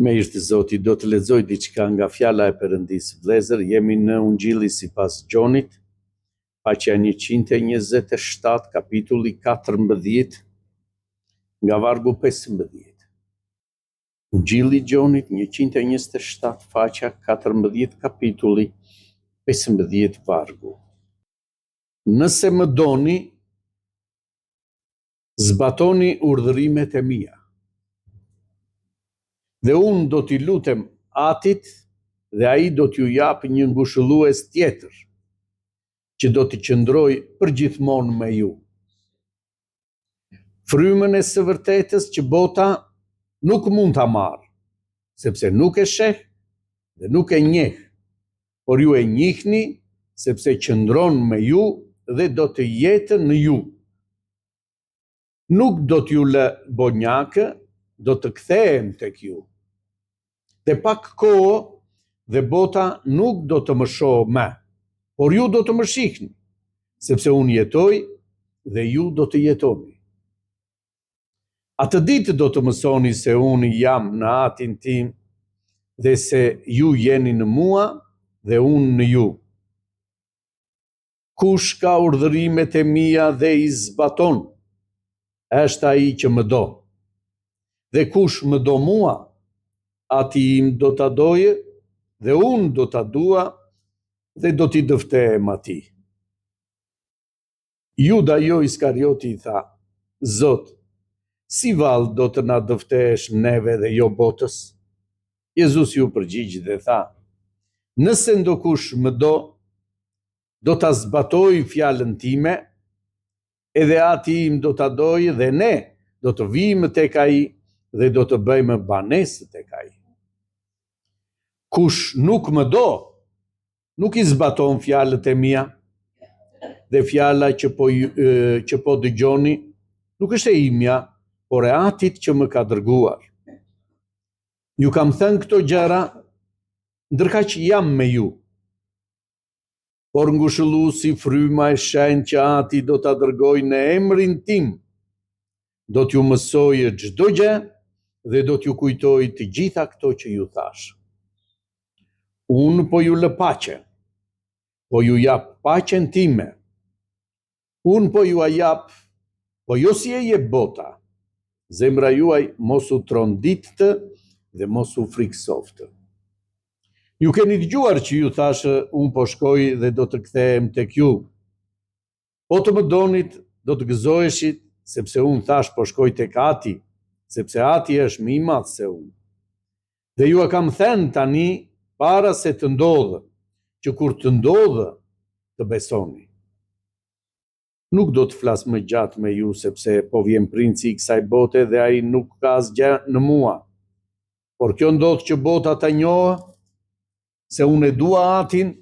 Me ishte Zoti, do të lexoj diçka nga fjala e Perëndisë. Vëllezër, jemi në Ungjilli sipas Gjonit, faqja 127, kapitulli 14, nga vargu 15. Ungjilli i Gjonit 127, faqja 14, kapitulli 15, vargu. Nëse më doni, zbatoni urdhërimet e mia. Dhe unë do t'i lutem Atit dhe ai do t'ju jap një ngushëllues tjetër, që do t'i qëndroj përgjithmonë me ju. Frymën e së vërtetës që bota nuk mund ta marrë, sepse nuk e sheh dhe nuk e njeh, por ju e njihni sepse qëndron me ju dhe do të jetë në ju. Nuk do t'ju lë bonjakë, do të kthehem tek ju. Dhe pak kohë dhe bota nuk do të më shohë më, por ju do të më shihni, sepse unë jetoj dhe ju do të jetoni. Atë ditë do të mësoni se unë jam në Atin tim dhe se ju jeni në mua dhe unë në ju. Kush ka urdhërimet e mia dhe i zbaton, është ai që më do. Dhe kush më do mua, Ati im do ta doje dhe unë do ta dua dhe do t'i dëftehem atij. Juda jo Iskarioti i tha, Zot, si vallë do të na dëftehesh neve dhe jo botës? Jezus ju përgjigj dhe tha, nëse ndokush më do ta zbatoj fjalën time, edhe Ati im do ta dojë dhe ne do të vijmë tek ai dhe do të bëjmë banesë tek ai. Kush nuk më do, nuk i zbaton fjalët e mia, dhe fjala që po dëgjoni nuk është e imja, por e Atit që më ka dërguar. Ju kam thënë këto gjëra, ndërkaq jam me ju. Por ngushëlluesi, fryma e shenjtë që Ati do ta dërgojë në emrin tim, do t'ju mësojë çdo gjë dhe do t'ju kujtojë të gjitha këto që ju thash. Unë po ju lë paqe, po ju jap paqen time. Unë po ju a jap, po jo si e jep bota. Zemra juaj mos u tronditë dhe mos u friksoftë. Ju keni dëgjuar që ju thashë, unë po shkoj dhe do të kthehem tek ju. Po të më donit, do të gëzoheshit, sepse unë thash po shkoj tek Ati, sepse Ati është më i madh se unë. Dhe ju e kam thënë tani para se të ndodhë, që kur të ndodhë, të besoni. Nuk do të flas më gjatë me ju, sepse po vjen princi i kësaj bote dhe ai nuk ka asgjë në mua. Por kjo ndodh që bota ta njohë, se unë e dua Atin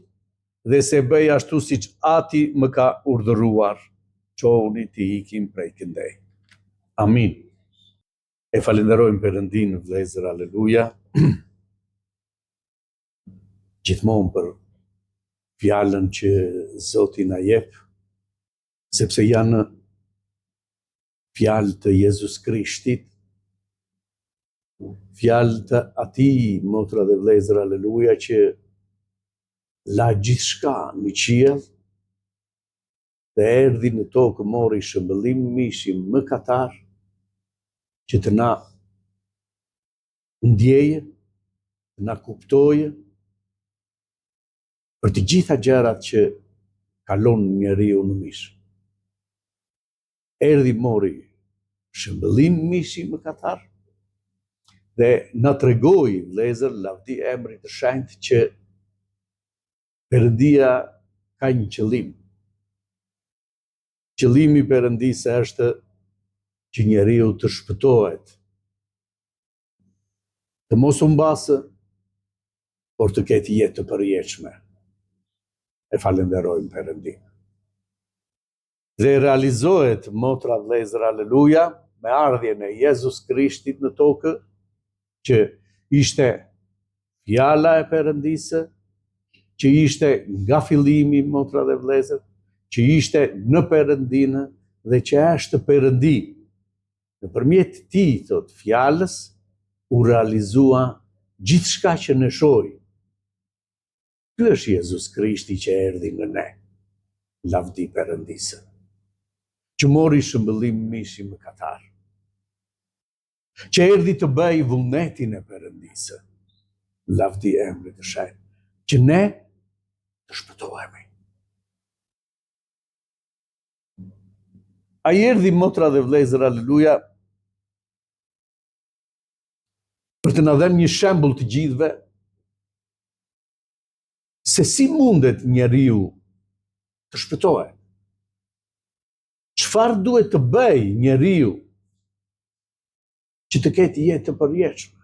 dhe se bëj ashtu siç Ati më ka urdhëruar. Çohuni të ikim prej këndej. Amin. E falenderojmë Perëndinë, vëllezër, aleluja. Gjithmonë për fjalën që Zoti na jep, sepse janë fjalë të Jezus Krishtit, fjalë të Atij, motra dhe vëllezër, aleluja, që la gjithçka në qiell dhe erdhi në tokë, mori shëmbëllim mishi mëkatar, që të na ndjeje, të na kuptoje, për të gjitha gjërat që kalon njeriu në mish. Erdhi mori shëmbëllim mishi mëkatar dhe na tregoi, vëllezër, lavdi emrit të shenjtë, që Perëndia ka një qëllim. Qëllimi i Perëndisë është që njeriu të shpëtohet, të mos u mbasë, por të ketë jetë të përjetshme. E falenderojmë Perëndinë. Dhe realizohet, motra, vëllezër, aleluja, me ardhjen e Jezus Krishtit në tokë, që ishte fjala e Perëndisë, që ishte nga fillimi, motra dhe vëllezër, që ishte në Perëndinë dhe që është Perëndi. Nëpërmjet tij, thot fjalës, u realizua gjithçka që ne shohim. Ky është Jezus Krishti që erdhi në ne, lavdi Perëndisë, që mori shëmbëllim mishi mëkatar, që erdhi të bëj vullnetin e Perëndisë, lavdi emrit të shenjtë, që ne të shpëtohemi. Ai erdhi, motra dhe vëllezër, aleluja, për të na dhënë një shembull të gjithëve se si mundet njeriu të shpëtohet. Çfarë duhet të bëj njeriu që të ketë jetë të përjetshme?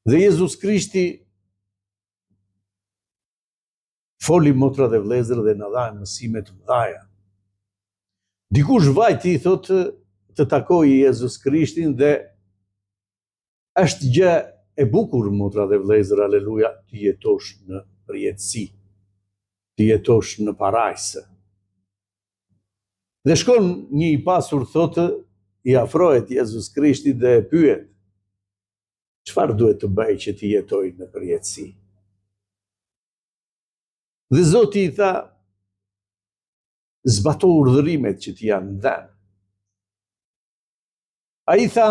Dhe Jezus Krishti foli, motra dhe vëllezër, dhe na dha mësime të mëdha. Dikush vajti i thotë të takoj Jezus Krishtin dhe është gjë e bukur, motra dhe vëllezër, aleluja, të jetosh në përjetësi, të jetosh në parajsë. Dhe shkon një i pasur, thotë, i afrohet Jezus Krishti dhe e pyet, çfarë duhet të bëj që të jetoj në përjetësi? Dhe Zoti i tha, zbato urdhërimet që t'i janë dhënë. Ai tha,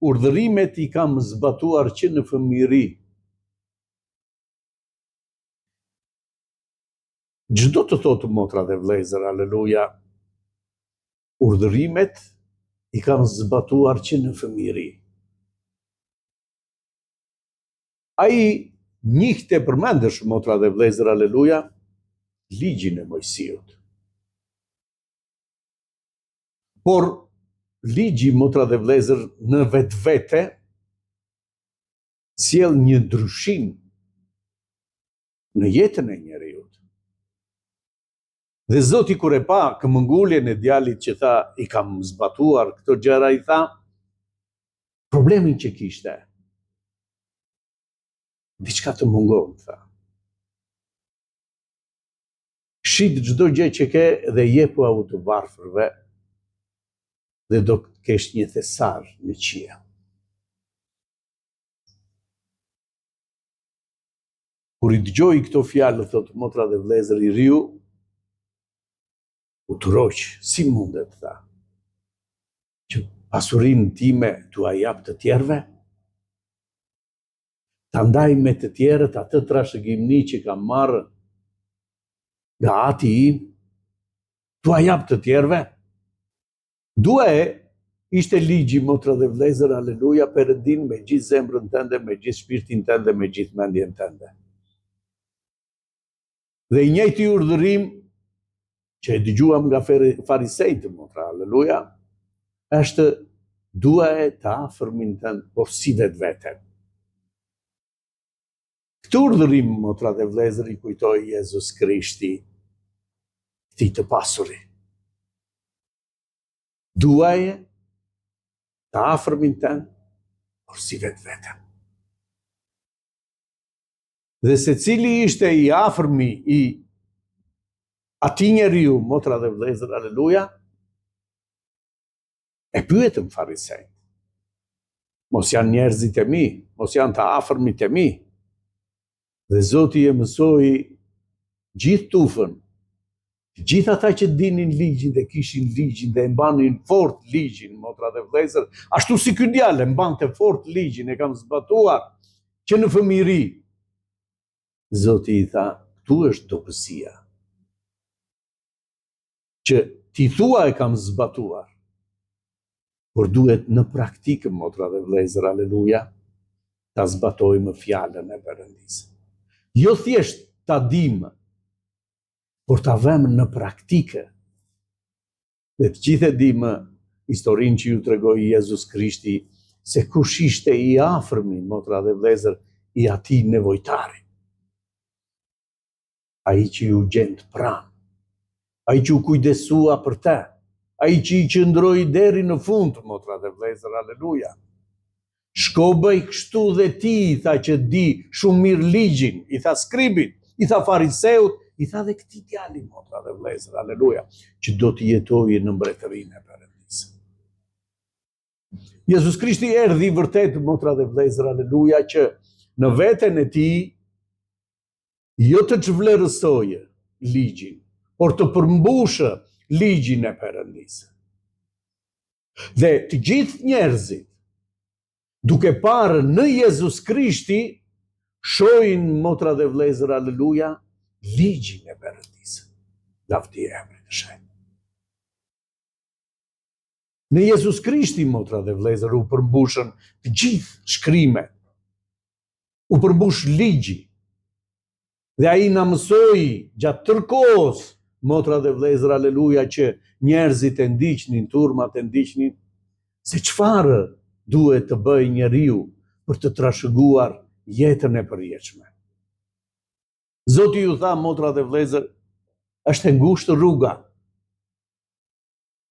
urdhërimet i kam zbatuar që në fëmijëri. Çdo të thotë, motra dhe vëllezër, aleluja, urdhërimet i kam zbatuar që në fëmijëri. Ai njihte përmendesh, motra dhe vëllezër, aleluja, ligjin e Mojsiut. Por ligji, motra dhe vëllezër, në vetvete sjell një ndryshim në jetën e njeriut. Dhe Zoti kur e pa këmbënguljen e djalit që tha, i kam zbatuar këto gjëra, i tha, problemin që kishte, diçka të mungon, tha. Shit çdo gjë që ke dhe jepu au të varfërve, dhe do të kesh një thesar në qiell. Kur i dëgjoi këto fjalë, thotë, motra dhe vëllezër, i riu u turoq, si mundet, tha, që pasurinë time t'ua jap të tjerëve, ta ndaj me të tjerët atë trashëgimni që kam marrë nga ati im, t'ua jap të tjerëve. Duaj ishte ligji, motra dhe vëllezër, aleluja, Perëndin me gjithë zemrën tënde, me gjithë shpirtin tënde, me gjithë mendjen tënde. Dhe i njëjti urdhërim që e dëgjuam nga farisejt, motra, aleluja, është duaj të afërmin tënd, por si vetveten. Këtë urdhërim, motra dhe vëllezër, i kujtoi Jezus Krishti këtij të pasuri. Duaje të afërmin tënd, por si vetveten. Dhe se cili ishte i afërmi i atij njeriu, motra dhe vëllezër, aleluja, e pyetën farisejt, mos janë njerëzit e mi, mos janë të afërmit e mi? Dhe Zoti e mësoi gjithë tufën, gjithë ata që dinin ligjin dhe kishin ligjin dhe e mbanin fort ligjin, motra dhe vëllezër, ashtu si ky djalë mbante fort ligjin, e kam zbatuar që në fëmijëri. Zoti i tha, tu është dobësia, që ti thua e kam zbatuar, por duhet në praktikë, motra dhe vëllezër, aleluja, ta zbatojmë fjalën e Perëndisë. Jo thjesht ta dimë, por ta vëmë në praktikë. Dhe të gjithë e dimë historinë që ju tregoi Jezus Krishti, se kush ishte i afërmi, motra dhe vëllezër, i atij nevojtari. Ai që ju gjend pranë, ai që u kujdesua për te, ai që i qëndroi deri në fund, motra dhe vëllezër, aleluja. Shko bëj kështu dhe ti, i tha që di shumë mirë ligjin, i tha skribit, i tha fariseut, i tha dhe këtij djali, motra dhe vëllezër, aleluja, që do të jetojë në mbretërinë e Perëndisë. Jezus Krishti erdhi vërtet, motra dhe vlezër, aleluja, që në veten e tij jo të çvlerësoje ligjin, por të përmbushë ligjin e Perëndisë. Dhe të gjithë njerëzit, duke parë në Jezus Krishti, shohin, motra dhe vlezër, aleluja, ligjin e Perëndisë. Lavdi emri të Shenjtë. Në Jezus Krishti, motra dhe vlezër, u përmbushën të gjithë shkrimet, u përmbush ligji, dhe ai na mësoi gjatë tërë kohës, motra dhe vlezër, aleluja, që njerëzit e ndiqnin, turmat e ndiqnin, se çfarë duhet të bëjë njeriu për të trashëguar jetën e përjetshme. Zoti ju tha, motra dhe vlezër, është e ngushtë rruga,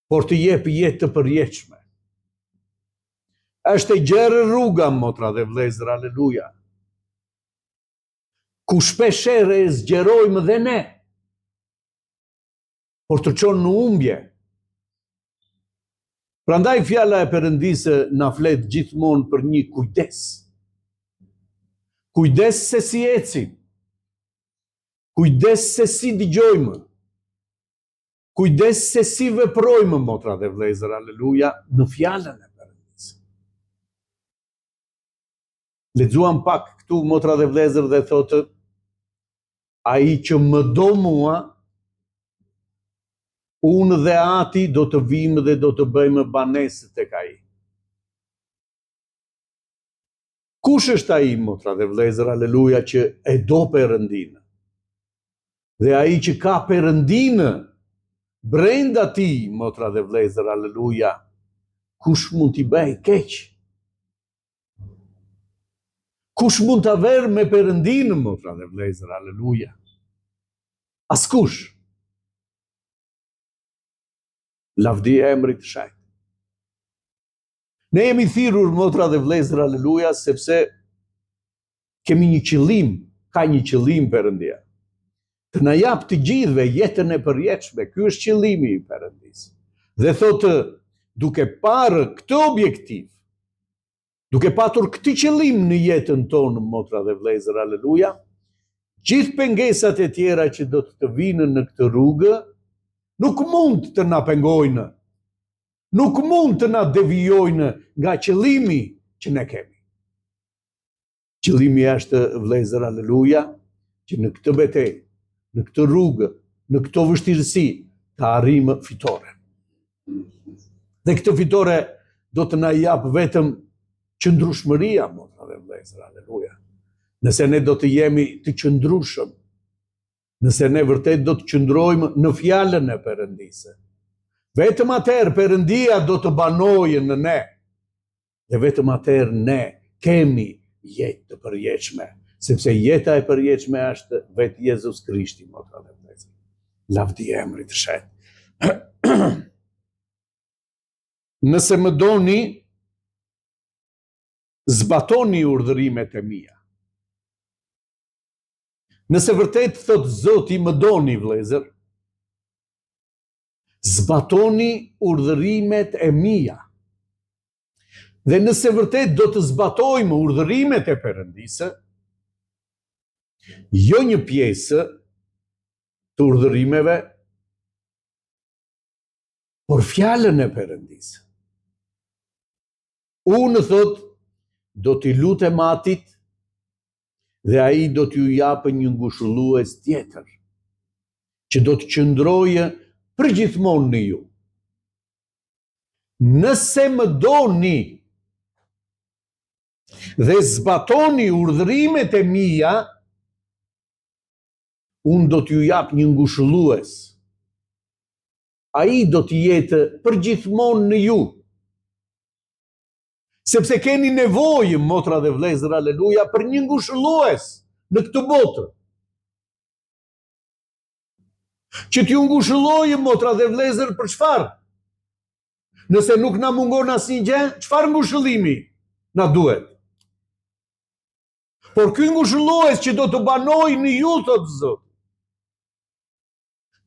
por të jep jetë të përjetshme. Është e gjerë rruga, motra dhe vlezër, aleluja, ku shpeshherë e zgjerojmë dhe ne, por të çon në humbje. Prandaj fjala e Perëndisë na flet gjithmonë për një kujdes. Kujdes se si ecim. Kujdes se si dëgjojmë. Kujdes se si veprojmë, motra dhe vlezër, aleluja, në fjalën e Perëndisë. Lexuam pak këtu, motra dhe vlezër, dhe thotë, ai që më do mua, unë dhe ati do të vijmë dhe do të bëjmë banesë tek ai. Kush është ai, motra dhe vlezër, aleluja, që e do Perëndinë? Dhe ai që ka Perëndinë brenda ti, motra dhe vlezër, aleluja, kush mund t'i bëj keq? Kush mund t'a verë me Perëndinë, motra dhe vlezër, aleluja? Askush. Lavdi emrit të Shenjtë. Ne jemi thirrur, motra dhe vlezër, aleluja, sepse kemi një qëllim, ka një qëllim Perëndia. Të na jap të gjithëve jetën e përjetshme. Ky është qëllimi i Perëndisë. Dhe thotë, duke parë këtë objektiv, duke patur këtë qëllim në jetën tonë, motra dhe vlezër, aleluja, gjithë pengesat e tjera që do të vinë në këtë rrugë, nuk mund të na pengojnë, nuk mund të na devijojnë nga qëllimi që ne kemi. Qëllimi është, vlezër, aleluja, që në këtë betejë, në këtë rrugë, në këto vështirësi, të arrijmë fitore. Dhe këtë fitore do të na jap vetëm qëndrueshmëria, motra dhe vlezër, aleluja. Nëse ne do të jemi të qëndrueshëm, nëse ne vërtet do të qëndrojmë në fjalën e Perëndisë, vetëm atëherë Perëndia do të banojë në ne, dhe vetëm atëherë ne kemi jetë të përjetshme. Sepse jeta e përjetshme është vetë Jezus Krishti, motra dhe vlezër. Lavdi emrit të Shenjtë. Nëse më doni, zbatoni urdhërimet e mia. Nëse vërtet, thot Zoti, më doni, vlezër, zbatoni urdhërimet e mia. Dhe nëse vërtet do të zbatojmë urdhërimet e Perëndisë, jo një pjesë të urdhërimeve, por fjalën e Perëndisë. Unë, thot, do t'i lutem Atit dhe ai do t'ju japë një ngushëllues tjetër, që do të qëndrojë përgjithmonë në ju. Nëse më doni dhe zbatoni urdhërimet e mia, unë do t'ju jap një ngushëllues. Ai do të jetë përgjithmonë në ju. Sepse keni nevojë, motra dhe vlezër, aleluja, për një ngushëllues në këtë botë. Që t'ju ngushëllojë, motra dhe vlezër, për çfarë? Nëse nuk na mungon asnjë gjë, çfarë ngushëllimi na duhet? Por ky ngushëllues që do të banojë në ju, thot Zoti,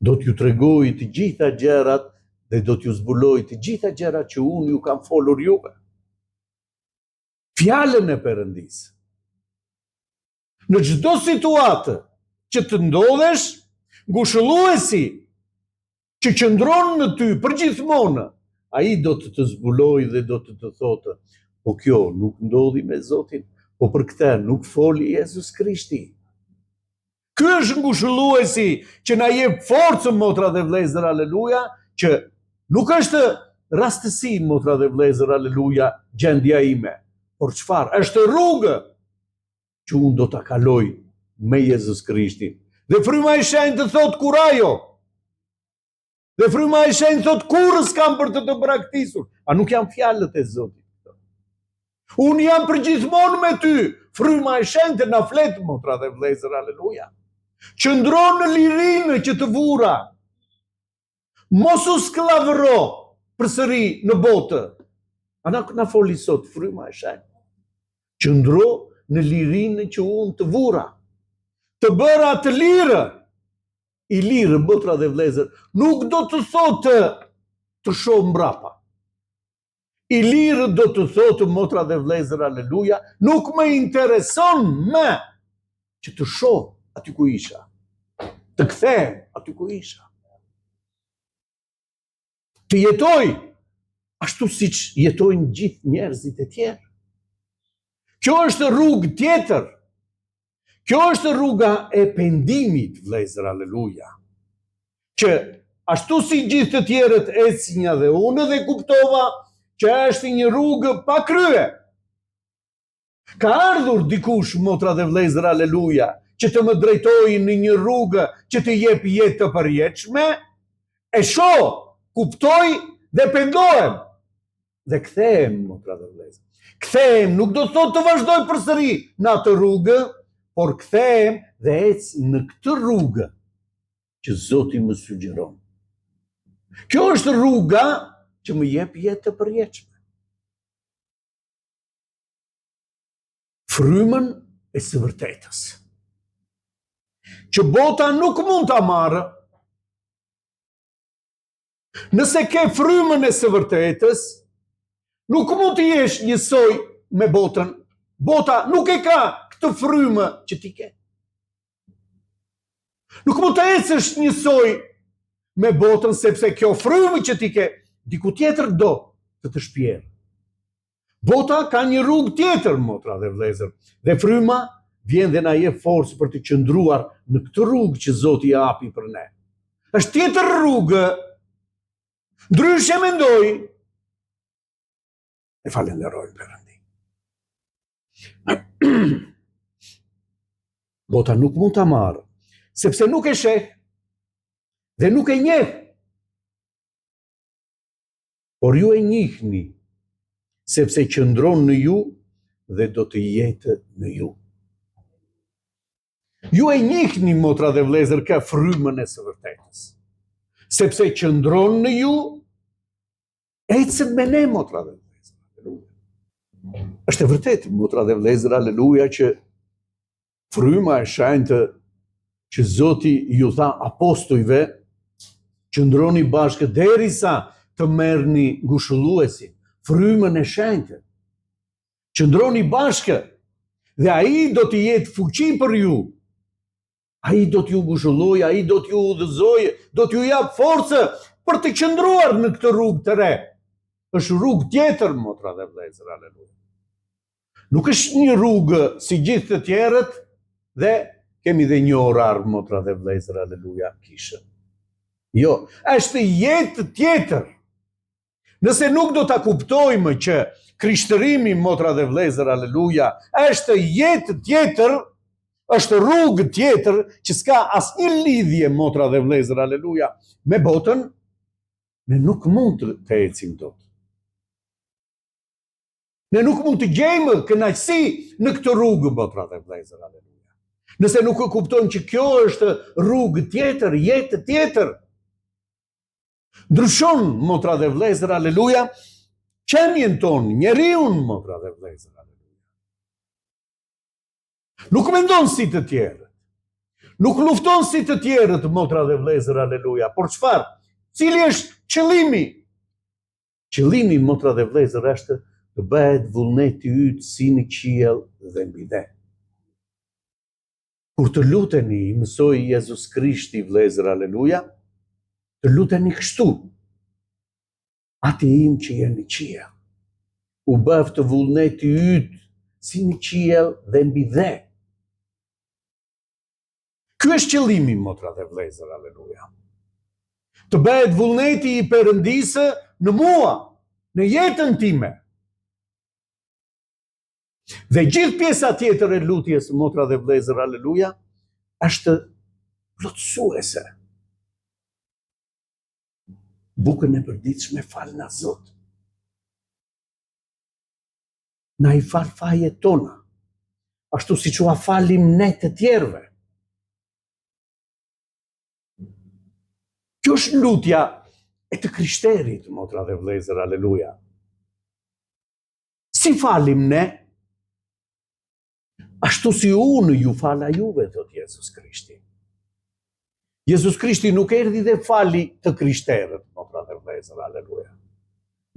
do t'ju tregojë të gjitha gjërat dhe do t'ju zbuloj të gjitha gjërat që unë ju kam folur juve. Fjalën e Perëndisë. Në çdo situatë që të ndodhesh, ngushëlluesi që qëndron në ty përgjithmonë, ai do të zbuloj dhe do të thotë, po kjo nuk ndodhi me Zotin, po për këtë nuk foli Jezus Krishti. Ky është ngushëlluesi që na jep forcën, motra dhe vëllezër, aleluja, që nuk është rastësi, motra dhe vëllezër, aleluja, gjendja ime, por çfarë? Është rrugë që unë do ta kaloj me Jezus Krishtin. Dhe fryma e shenjtë thot kur ajo. Dhe fryma e shenjtë thot kur s'kam për të braktisur. A nuk janë fjalët e Zotit? Unë jam përgjithmonë me ty. Fryma e shenjtë na flet, motra dhe vëllezër, aleluja. Qëndron në lirinë që të vura. Mos u sklavëro përsëri në botë. A na foli sot fryma e shenjtë. Qëndro në lirinë që unë të vura. Të bëra të lirë. I lirë, motra dhe vëllezër, nuk do të thotë të shoh mbrapa. I lirë do të thotë, motra dhe vëllezër, aleluja, nuk më intereson me që të shoh aty ku isha. Të kthehem aty ku isha. Të jetoj ashtu siç jetojnë gjithë njerëzit e tjerë. Kjo është rrugë tjetër. Kjo është rruga e pendimit, vëllezër, aleluja. Që ashtu si gjithë të tjerët ecnja dhe unë dhe kuptova që është një rrugë pa krye. Ka ardhur dikush, motra dhe vëllezër, aleluja, që të më drejtojë në një rrugë që të jep jetë të përjetshme, e shoh, kuptoj dhe pendohem. Dhe kthehem, motra dhe vëllezër. Kthehem, nuk do të thotë të vazhdoj përsëri në atë rrugë, por kthehem dhe ec në këtë rrugë që Zoti më sugjeron. Kjo është rruga që më jep jetë të përjetshme. Frymën e së vërtetës. Që bota nuk mund ta marrë. Nëse ke frymën e së vërtetës, nuk mund të jesh njësoj me botën. Bota nuk e ka këtë frymë që ti ke. Nuk mund të ecësh njësoj me botën, sepse kjo frymë që ti ke, diku tjetër do të shpjerë. Bota ka një rrugë tjetër, motra dhe vëllezër, dhe fryma vjen dhe na jep forcë për të qëndruar në këtë rrugë që Zoti japi për ne. Është tjetër rrugë, ndryshe mendoj, e falenderoj Perëndin. Bota nuk mund ta marrë, sepse nuk e sheh dhe nuk e njeh. Por ju e njihni, sepse qëndron në ju dhe do të jetë në ju. Ju e njihni, motra dhe vëllezër, ka frymën e së vërtetës. Sepse qëndron në ju, ecën me ne, motra dhe vëllezër. Është e vërtetë, motra dhe vëllezër, aleluja, që fryma e shenjtë që Zoti ju tha apostujve, qëndroni bashkë derisa të merrni ngushëlluesin, frymën e shenjtë. Qëndroni bashkë dhe ai do të jetë fuqi për ju. Ai do t'ju ngushëllojë, ai do t'ju udhëzojë, do t'ju jap forcë për të qëndruar në këtë rrugë të re. Është rrugë tjetër, motra dhe vëllezër, aleluja. Nuk është një rrugë si gjithë të tjerët dhe kemi dhe një orar, motra dhe vëllezër, aleluja, kishën. Jo, është jetë tjetër. Nëse nuk do ta kuptojmë që krishtërimi, motra dhe vëllezër, aleluja, është jetë tjetër, është rrugë tjetër që s'ka asnjë lidhje, motra dhe vëllezër, aleluja, me botën, ne nuk mund të ecim dot. Ne nuk mund të gjejmë kënaqësi në këtë rrugë, motra dhe vëllezër, aleluja. Nëse nuk e kuptojmë që kjo është rrugë tjetër, jetë tjetër, ndryshon, motra dhe vëllezër, aleluja, qenien tonë, njeriun, motra dhe vëllezër, aleluja. Nuk mendon si të tjerët. Nuk lufton si të tjerët, motra dhe vëllezër, aleluja. Por çfarë? Cili është qëllimi? Qëllimi, motra dhe vëllezër, është të bëhet vullneti yt si në qiell dhe mbi dhe. Kur të luteni, mësoi Jezus Krishti, vëllezër, aleluja, të luteni kështu: Ati im që je në qiell, u bëft të vullneti yt si në qiell dhe mbi dhe. Ky është qëllimi, motra dhe vëllezër, aleluja. Të bëhet vullneti i Perëndisë në mua, në jetën time. Dhe gjithë pjesa tjetër e lutjes, motra dhe vëllezër, aleluja, është plotësuese. Bukën e përditshme fal na Zot. Na i fal fajet tona, ashtu siç ua falim ne të tjerëve. Kjo është lutja e të krishterit, motra dhe vëllezër, aleluja. Si falim ne? Ashtu si unë ju fala juve, thot Jezus Krishti. Jezus Krishti nuk erdhi dhe fali të krishterët, motra dhe vëllezër, aleluja.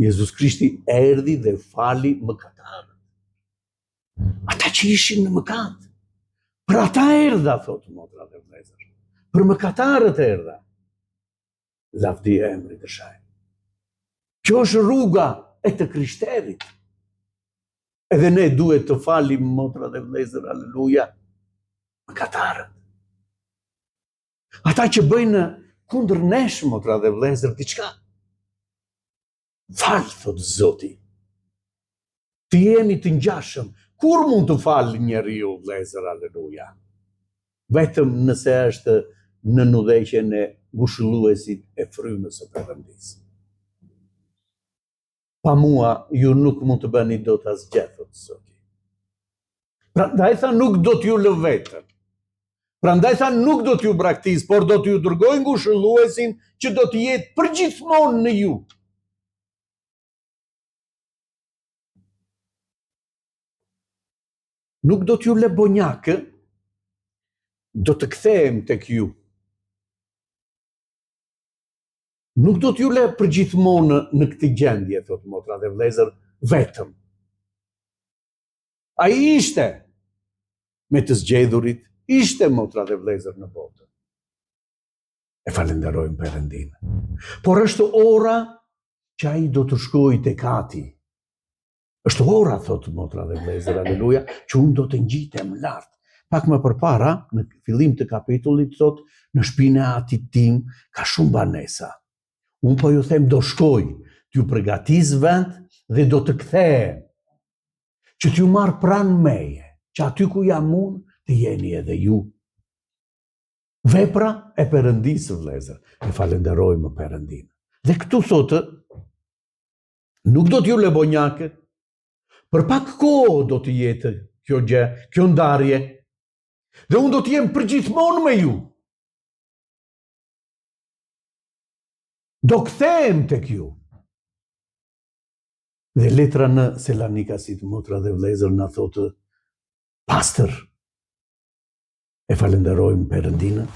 Jezus Krishti erdhi dhe fali mëkatarët. Ata që ishin në mëkat. Për ata erdha, thot motra dhe vëllezër. Për mëkatarët erdha. Lavdi e emrit të Shaj. Kjo është rruga e të krishterit. Edhe ne duhet të falim, motra dhe vëllezër, aleluja, mëkatarët. Ata që bëjnë kundër nesh, motra dhe vëllezër, diçka. Fal, thot Zoti. Të jemi të ngjashëm. Kur mund të falë njeriu, vëllezër, aleluja? Vetëm nëse është në udhëheqjen e ngushëlluesit e frymës së Perëndisë. Pa mua, ju nuk mund të bëni dot asgjë, thot Zoti. Prandaj tha, nuk do t'ju lë vetëm. Prandaj tha, nuk do t'ju braktis, por do t'ju dërgoj ngushëlluesin që do të jetë përgjithmonë në ju. Nuk do t'ju lë bonjakë, do të kthehem tek ju. Nuk do t'ju lë përgjithmonë në këtë gjendje, thot motra dhe vëllezër, vetëm. Ai ishte me të zgjedhurit, ishte, motra dhe vëllezër, në botë. E falenderojmë Perëndinë. Por është ora që ai do të shkojë tek Ati. Është ora, thot motra dhe vëllezër, aleluja, që unë do të ngjitem lart. Pak më përpara, në fillim të kapitullit, thot, në shtëpinë e Atit tim ka shumë banesa. Unë po ju them, do shkoj, t'ju përgatis vend dhe do të kthehem, që t'ju marr pranë meje, që aty ku jam unë, të jeni edhe ju. Vepra e Perëndisë, vëllezër, e falenderojmë Perëndinë. Dhe këtu thotë, nuk do t'ju lë bonjakë, për pak kohë do të jetë kjo gjë, kjo ndarje, dhe unë do të jem përgjithmonë me ju. Do kthehem tek ju. Dhe letra në Selanikasit, motra dhe vëllezër, na thotë, pastër, e falenderojmë Perëndinë.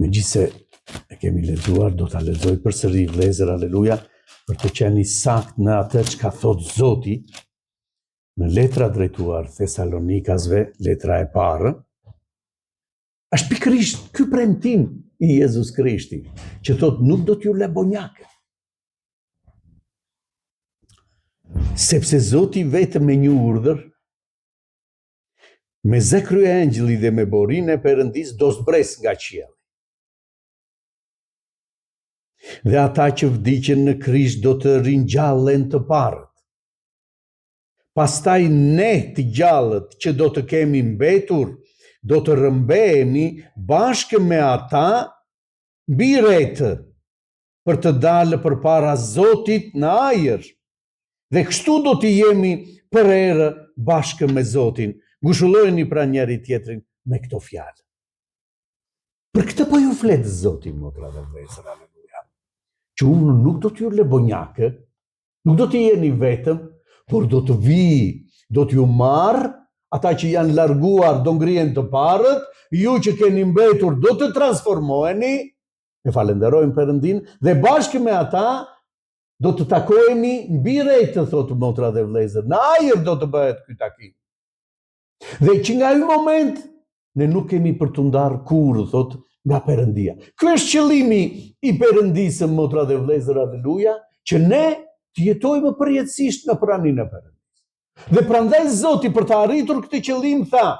Megjithse e kemi lexuar, do ta lexoj përsëri, vëllezër, aleluja, për të qenë sakt në atë çka thot Zoti në letra drejtuar Thesalonikasve, letra e parë. Është pikërisht ky premtim i Jezus Krishti, që thot, nuk do t'ju lë bonjakë. Sepse Zoti vetëm me një urdhër, me zë kryeangjëlli dhe me borinë e Perëndisë do zbres nga qielli. Dhe ata që vdiqën në Krisht do të ringjallen të parët. Pastaj ne të gjallët që do të kemi mbetur, do të rëmbehemi bashkë me ata mbi retë për të dalë përpara Zotit në ajër. Dhe kështu do të jemi për erë bashkë me Zotin. Ngushëllojeni pra njëri tjetrin me këto fjalë. Për këtë po ju flet Zoti, motra dhe vëllezër, aleluja. Që unë nuk do t'ju lë bonjakë, nuk do të jeni vetëm, por do të vi, do t'ju marr ata që janë larguar do ngrihen të parët, ju që keni mbetur do të transformoheni, e falenderojmë Perëndin, dhe bashkë me ata do të takohemi mbi rejtë, thotë motra dhe vëllezër. Në ajër do të bëhet ky takim. Dhe që nga ky moment ne nuk kemi për të ndarë kurrë, thotë, nga Perëndia. Ky është qëllimi i Perëndisë, motra dhe vëllezër, aleluja, që ne të jetojmë përjetësisht në praninë e Perëndisë. Dhe prandaj Zoti për të arritur këtë qëllim tha: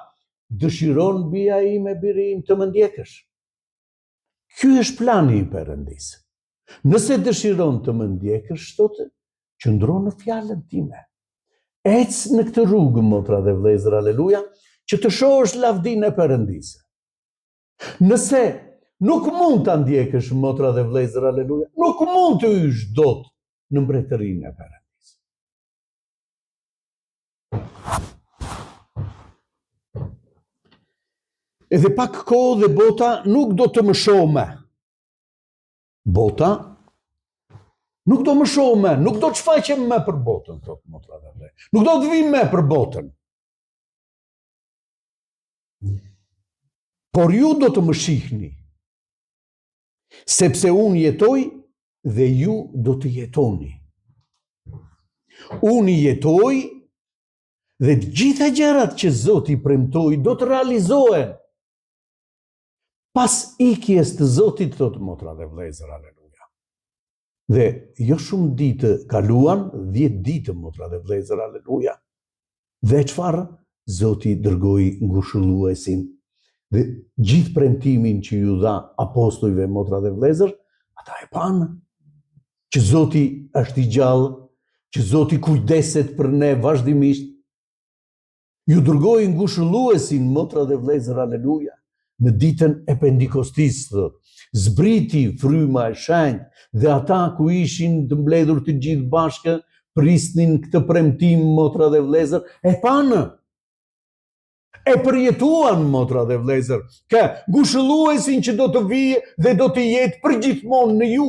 dëshiron bija ime, biri im, të më ndjekësh. Ky është plani i Perëndisë. Nëse dëshiron të më ndjekësh, thotë, qëndro në fjalën time. Ec në këtë rrugë, motra dhe vëllezër, aleluja, që të shohësh lavdinë e Perëndisë. Nëse nuk mund ta ndjekësh, motra dhe vëllezër, aleluja, nuk mund të hysh dot në mbretërinë e Perëndisë. Edhe pak kohë dhe bota nuk do të më shohë më. Bota nuk do më shohë më, nuk do të shfaqem më për botën, thotë motra dhe vëllezër. Nuk do të vim më për botën. Por ju do të më shihni, sepse unë jetoj dhe ju do të jetoni. Unë jetoj dhe të gjitha gjërat që Zoti premtoi do të realizohen. Pas ikjes të Zotit, thotë motra dhe vëllezër, aleluja. Dhe jo shumë ditë kaluan, 10 ditë, motra dhe vëllezër, aleluja. Dhe çfarë? Zoti dërgoi ngushëlluesin. Dhe gjithë premtimin që ju dha apostujve, motra dhe vëllezër, ata e panë që Zoti është i gjallë, që Zoti kujdeset për ne vazhdimisht. Ju dërgoi ngushëlluesin, motra dhe vëllezër, aleluja, në ditën e Pentikostisë. Zbriti fryma e shenjtë dhe ata ku ishin të mbledhur të gjithë bashkë prisnin këtë premtim, motra dhe vëllezër, e panë. E përjetuan, motra dhe vëllezër, ka ngushëlluesin që do të vijë dhe do të jetë përgjithmonë në ju.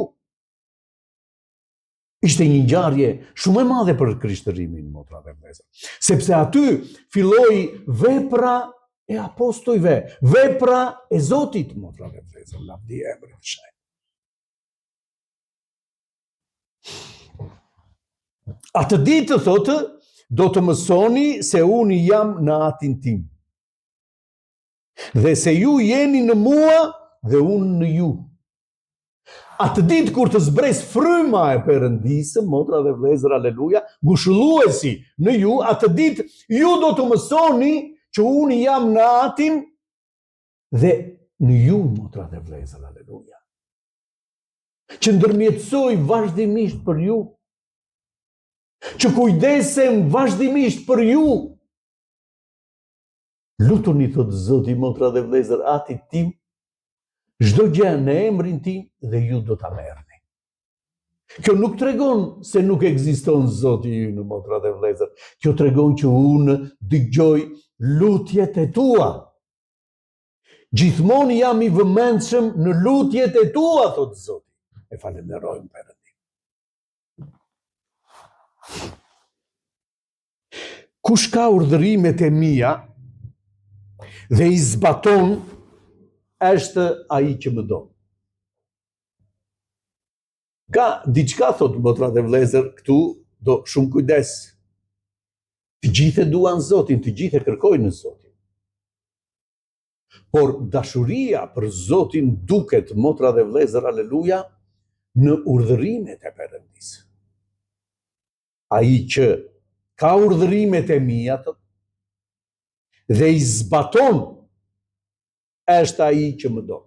Ishte një ngjarje shumë e madhe për krishtërimin, motra dhe vëllezër, sepse aty filloi vepra e apostujve, vepra e Zotit, motra dhe vëllezër, lavdi e emrit të shenjtë. Atë ditë, thotë, do të mësoni se unë jam në Atin tim. Dhe se ju jeni në mua dhe unë në ju. Atë ditë kur të zbres fryma e Perëndisë, motra dhe vëllezër, aleluja, ngushëlluesi në ju, atë ditë ju do të mësoni që unë jam në Atin dhe në ju, motra dhe vëllezër, aleluja. Që ndërmjetësoj vazhdimisht për ju, që kujdesem vazhdimisht për ju. Lutuni, thotë Zoti, motra dhe vëllezër, Atit tim, çdo gjë në emrin tim dhe ju do ta merrni. Kjo nuk tregon se nuk ekziston Zoti ynë, motra dhe vëllezër. Kjo tregon që unë dëgjoj lutjet e tua. Gjithmonë jam i vëmendshëm në lutjet e tua, thotë Zoti. E falenderojmë Perëndin. Kush ka urdhërimet e mia dhe i zbaton, është ai që më do. Ka diçka, thotë motra dhe vëllezër, këtu do shumë kujdes. Të gjithë duan Zotin, të gjithë kërkojnë Zotin. Por dashuria për Zotin duket, motra dhe vëllezër, aleluja, në urdhërimet e Perëndisë. Ai që ka urdhërimet e mia, dhe i zbaton, është ai që më do.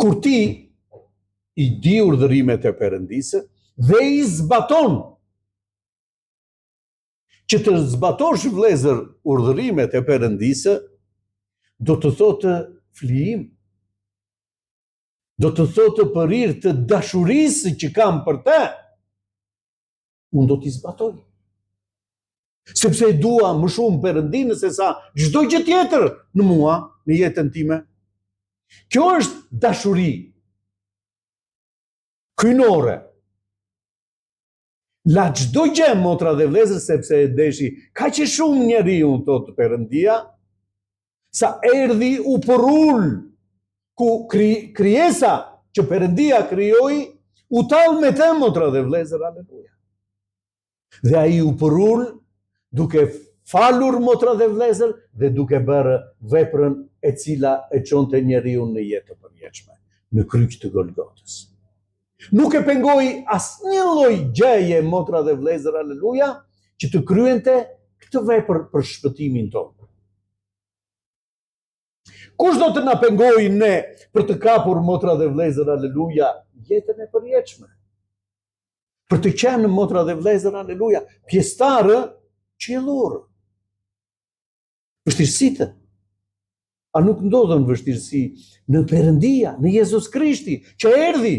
Kur ti i di urdhërimet e Perëndisë dhe i zbaton, që të zbatosh, vëllezër, urdhërimet e Perëndisë, do të thotë flijim, do të thotë për hir të dashurisë që kam për te, unë do t'i zbatoj. Sepse e dua më shumë Perëndinë se sa çdo gjë tjetër në mua, në jetën time. Kjo është dashuri kyçore. La çdo gjë, motra dhe vëllezër, sepse e deshi kaq e shumë njeriu, thotë Perëndia, sa erdhi u përull, ku krijesa që Perëndia krijoi, u tall me të, motra dhe vëllezër, aleluja. Dhe ai u përull duke falur, motra dhe vëllezër, dhe duke bërë veprën e cila e çonte njeriu në jetë të përjetshme, në kryq të Golgotës. Nuk e pengoi asnjë lloj gjëje, motra dhe vëllezër, aleluja, që të kryente këtë vepër për shpëtimin tonë. Kush do të na pengojë ne për të kapur, motra dhe vëllezër, aleluja, jetën e përjetshme? Për të qenë, motra dhe vëllezër, aleluja, pjesëtarë qiellor. Vështirësitë. A nuk ndodhen vështirësi në Perëndia, në Jezus Krishti, që erdhi?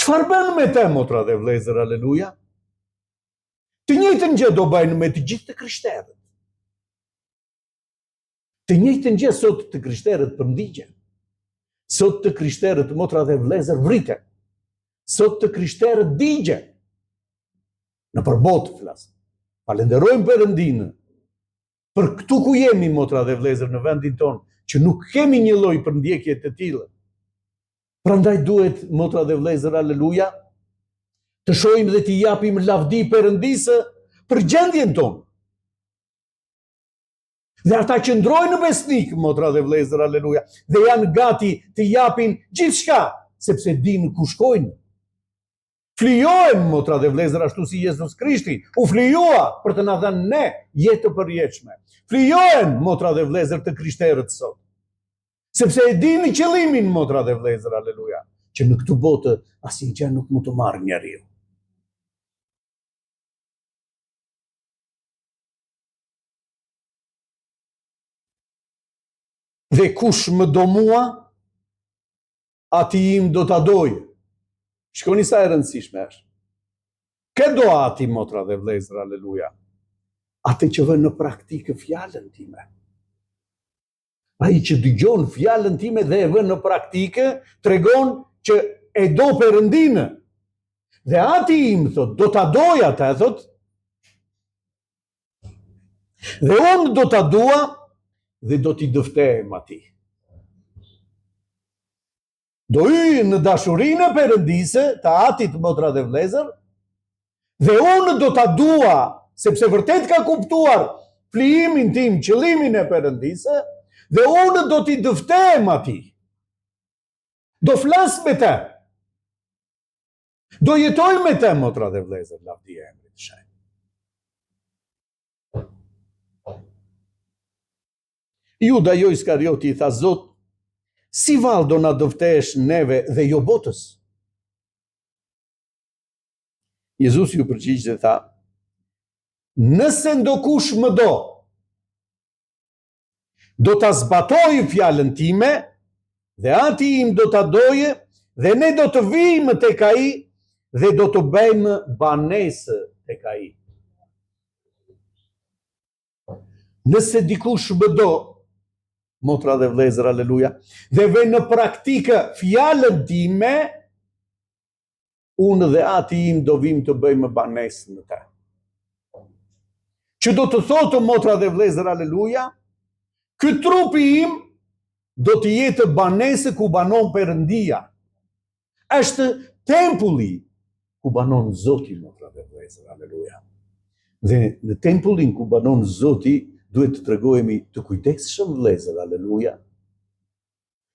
Çfarë bën me të, motra dhe vëllezër, aleluja? Të njëjtën gjë do bëjnë me të gjithë të krishterët. Të njëjtën gjë sot të krishterët përndigjen. Sot të krishterët, motra dhe vëllezër, vriten. Sot të krishterët digjen. Në përbotë flas. Falenderojmë Perëndinë për këtu ku jemi, motra dhe vëllezër, në vendin tonë, që nuk kemi një lloj përndjekje të tillë. Prandaj duhet, motra dhe vëllezër, aleluja, të shohim dhe t'i japim lavdi Perëndisë për gjendjen tonë. Dhe ata që ndrojnë besnik, motra dhe vëllezër, aleluja, dhe janë gati të japin gjithçka, sepse dinë ku shkojnë. Flijohen, motra dhe vëllezër, ashtu si Jezus Krishti u flijua për të na dhënë ne jetë të përjetshme. Flijohen, motra dhe vëllezër, të krishterët sot. Sepse e dini qëllimin, motra dhe vëllezër, aleluja, që në këtë botë asnjë gjë nuk mund të marrë njeriu. Dhe kush më do mua, ati im do ta dojë. Shikoni sa e rëndësishme është. Kë do ati, motra dhe vëllezër, aleluja? Atë që vën në praktikë fjalën time. Ai që dëgjon fjalën time dhe e vën në praktikë, tregon që e do Perëndinë. Dhe ati im, thot, do ta doj atë, thot. Dhe unë do ta dua dhe do t'i dëftehem atij. Do hyj në dashurinë e Perëndisë, të atit, motra dhe vëllezër, dhe unë do ta dua, sepse vërtet ka kuptuar flijimin tim, qëllimin e Perëndisë, dhe unë do t'i dëftehem atij. Do flas me të. Do jetoj me të, motra dhe vëllezër, lavdi e emrit të shenjtë. Juda jo Iskarioti i tha, Zot, si vallë do na dëftesh neve dhe jo botës? Jezusi ju përgjigj dhe tha, nëse ndokush më do ta zbatoj fjalën time, dhe ati im do ta doje, dhe ne do të vijmë tek ai dhe do të bëjmë banesë tek ai. Nëse dikush më do, motra dhe vëllezër, aleluja, dhe vën në praktikë fjalën time, unë dhe ati im do vim të bëjmë banesë në të. Që do të thotë, motra dhe vëllezër, aleluja, ky trupi im do të jetë banesë ku banon Perëndia. Është tempulli ku banon Zoti, motra dhe vëllezër, aleluja. Dhe në tempullin ku banon Zoti, duhet të tregojemi të kujdesshëm, vëllezër, aleluja,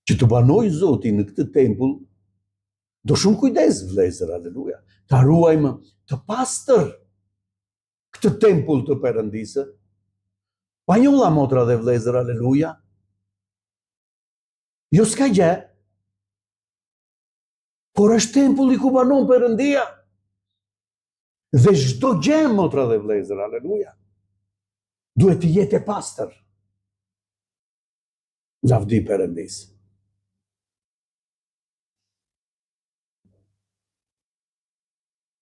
që të banoj Zoti në këtë tempull, do shumë kujdes, vëllezër, aleluja, ta ruajmë të pastër këtë tempull të Perëndisë. Pa njolla, motra dhe vëllezër, aleluja, jo s'ka gjë, por është tempulli ku banon Perëndia. Dhe çdo gjë, motra dhe vëllezër, aleluja, duhet të jetë e pastër. Lavdi Perëndisë.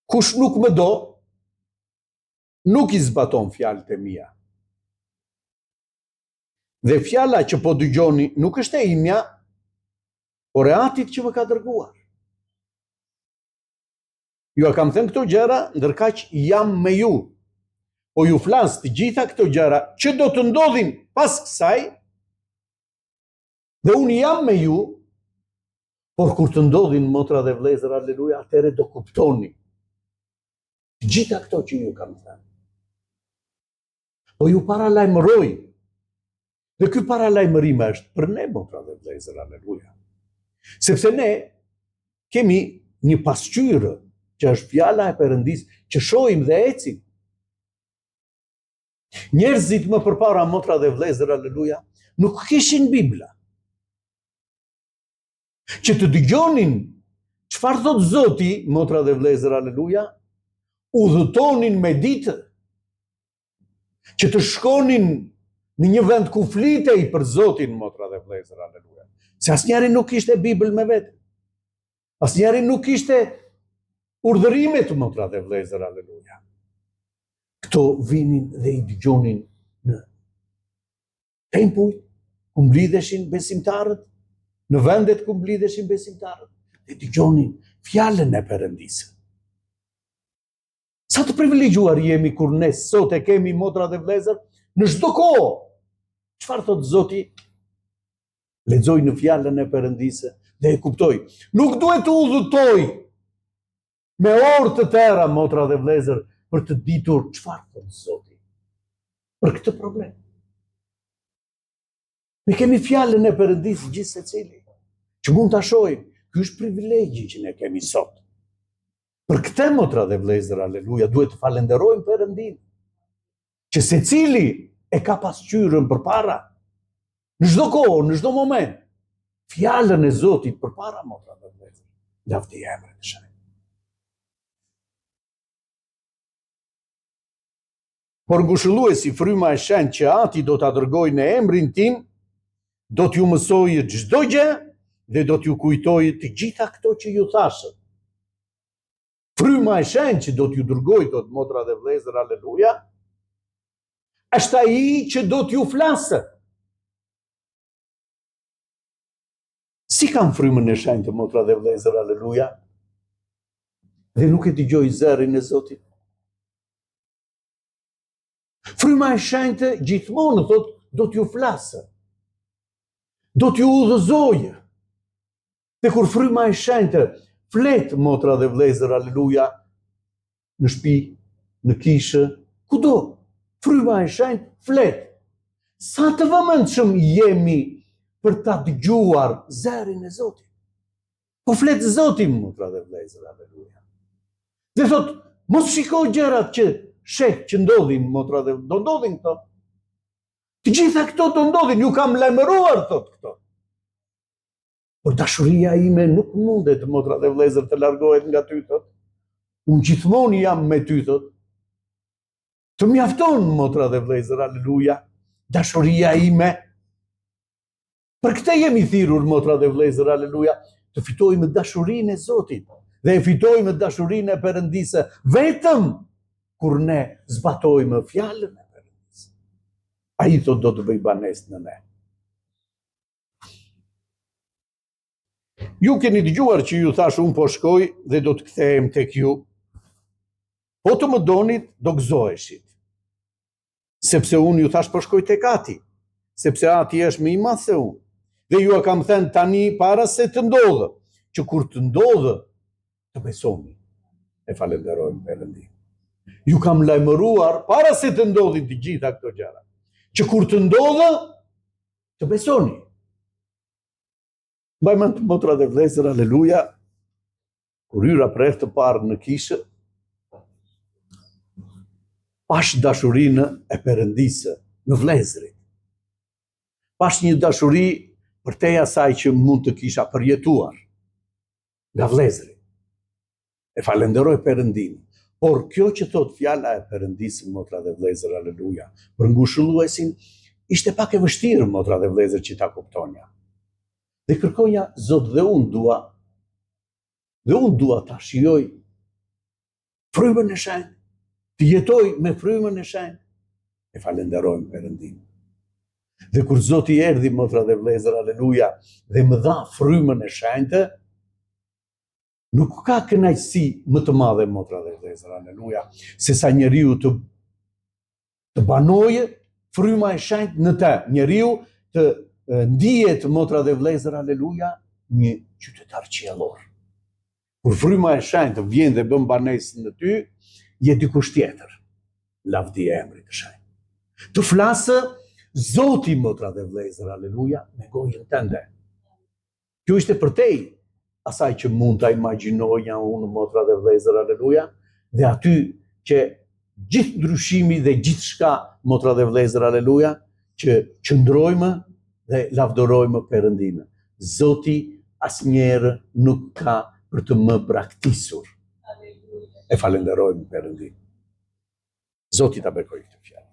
Kush nuk më do, nuk i zbaton fjalët e mia. Dhe fjala që po dëgjoni nuk është e imja, por e atit që më ka dërguar. Ju a kam thënë këto gjëra, ndërkaq jam me ju. Po ju flas të gjitha këto gjëra që do të ndodhin pas kësaj, dhe unë jam me ju, por kur të ndodhin, motra dhe vëllezër, aleluja, atëherë do kuptoni të gjitha këto që ju kam thënë. Po ju paralajmëroj. Dhe ky paralajmërim është për ne, motra dhe vëllezër, aleluja. Sepse ne kemi një pasqyrë që është fjala e Perëndis, që shohim dhe ecim. Njerëzit më përpara, motra dhe vëllezër, aleluja, nuk kishin Bibla. Që të dëgjonin çfarë thot Zoti, motra dhe vëllezër, aleluja, udhëtonin me ditë, që të shkonin në një vend ku flitej për Zotin, motra dhe vëllezër, aleluja. Se asnjëri nuk kishte Bibël me vetë. Asnjëri nuk kishte urdhërimet, motra dhe vëllezër, aleluja. Këto vinin dhe i dëgjonin në tempuj ku mblidheshin besimtarët, në vendet ku mblidheshin besimtarët, dhe dëgjonin fjalën e Perëndisë. Sa të privilegjuar jemi kur ne sot e kemi, motra dhe vëllezër, në çdo kohë. Çfarë thot Zoti? Lexoj në fjalën e Perëndisë dhe e kuptoj. Nuk duhet të udhëtoj me orë të tëra, motra dhe vëllezër, për të ditur çfarë thot Zoti për këtë problem. Ne kemi fjalën e Perëndisë gjithë secili, që mund ta shohim. Ky është privilegji që ne kemi sot. Për këtë, motra dhe vëllezër, aleluja, duhet të falenderojmë Perëndin, që secili e ka pasqyrën përpara, në çdo kohë, në çdo moment, fjalën e Zotit përpara, motra dhe vëllezër. Lavdi emrin e Shëndet. Por ngushëlluesi, fryma e shenjtë që Ati do ta dërgojë në emrin tim, do t'ju mësojë çdo gjë dhe do t'ju kujtojë të gjitha këto që ju thashë. Fryma e shenjtë që do t'ju dërgojë, thot motra dhe vëllezër, aleluja, është ai që do t'ju flasë. Si kam frymën e shenjtë, motra dhe vëllezër, aleluja, dhe nuk e dëgjoj zërin e Zotit? Fryma e shenjtë gjithmonë, thot, do t'ju flasë, do t'ju udhëzojë. Dhe kur fryma e shenjtë flet, motra dhe vëllezër, aleluja, në shtëpi, në kishë, kudo, fryma e shenjtë flet. Sa të vëmendshëm jemi për ta dëgjuar zërin e Zotit. Po flet Zoti, motra dhe vëllezër, aleluja. Dhe thot, mos shiko gjërat që sheh që ndodhin, motra dhe do ndodhin këto. Të gjitha këto do ndodhin, ju kam lajmëruar, thot këto. Por dashuria ime nuk mundet, motra dhe vëllezër, të largohet nga ty, thot. Unë gjithmonë jam me ty, thot. Të mjafton, motra dhe vëllezër, aleluja, dashuria ime. Për këtë jemi thirrur, motra dhe vëllezër, aleluja, të fitojmë dashurinë e Zotit dhe e fitojmë dashurinë e Perëndisë vetëm kur ne zbatojmë fjalën e Perëndisë. Ai thot do të bëj banesë në ne. Ju keni dëgjuar që ju thash unë po shkoj dhe do të kthehem tek ju. Po të më donit, do gëzoheshit. Sepse unë ju thash po shkoj tek Ati, sepse Ati është më i madh se unë. Dhe ju e kam thënë tani para se të ndodhë, që kur të ndodhë, të besoni. E falenderojmë Perëndin. Ju kam lajmëruar para se të ndodhin të gjitha këto gjëra, që kur të ndodhë, të besoni. Mbajmë të motra dhe vëllezër, aleluja, kur hyra për herë të parë në kishë, pash dashurinë e Perëndisë në vëllezërit. Pash një dashuri përtej asaj që mund të kisha përjetuar nga vëllezërit. E falenderoj Perëndin. Por kjo që thot fjala e Perëndisë, motra dhe vëllezër, aleluja, për ngushëlluesin, ishte pak e vështirë, motra dhe vëllezër, që ta kuptonja. Dhe kërkonja, Zot, dhe unë dua ta shijoj frymën e shenjtë, të jetoj me frymën e shenjtë. E falenderojmë Perëndin. Dhe kur Zoti erdhi, motra dhe vëllezër, aleluja, dhe më dha frymën e shenjtë, Nuk ka kënaqësi më të madhe, motra dhe vëllezër, aleluja, se sa njeriu të banojë fryma e shenjtë në të. Njeriu të ndihet, motra dhe vëllezër, aleluja, një qytetar qiellor. Kur fryma e shenjtë vjen dhe bën banesë në ty, je dikush tjetër. Lavdi e emrit të shenjtë. Të flasë Zoti, motra dhe vëllezër, aleluja, me gojën tënde. Kjo ishte për tej, asaj që mund ta imagjinoja unë, motra dhe vëllezër, aleluja, dhe aty që gjithë ndryshimi dhe gjithçka, motra dhe vëllezër, aleluja, që qëndrojmë dhe lavdërojmë Perëndimin. Zoti asnjëherë nuk ka për të më braktisur. E falenderojmë Perëndimin. Zoti ta bekojë këtë fjalë.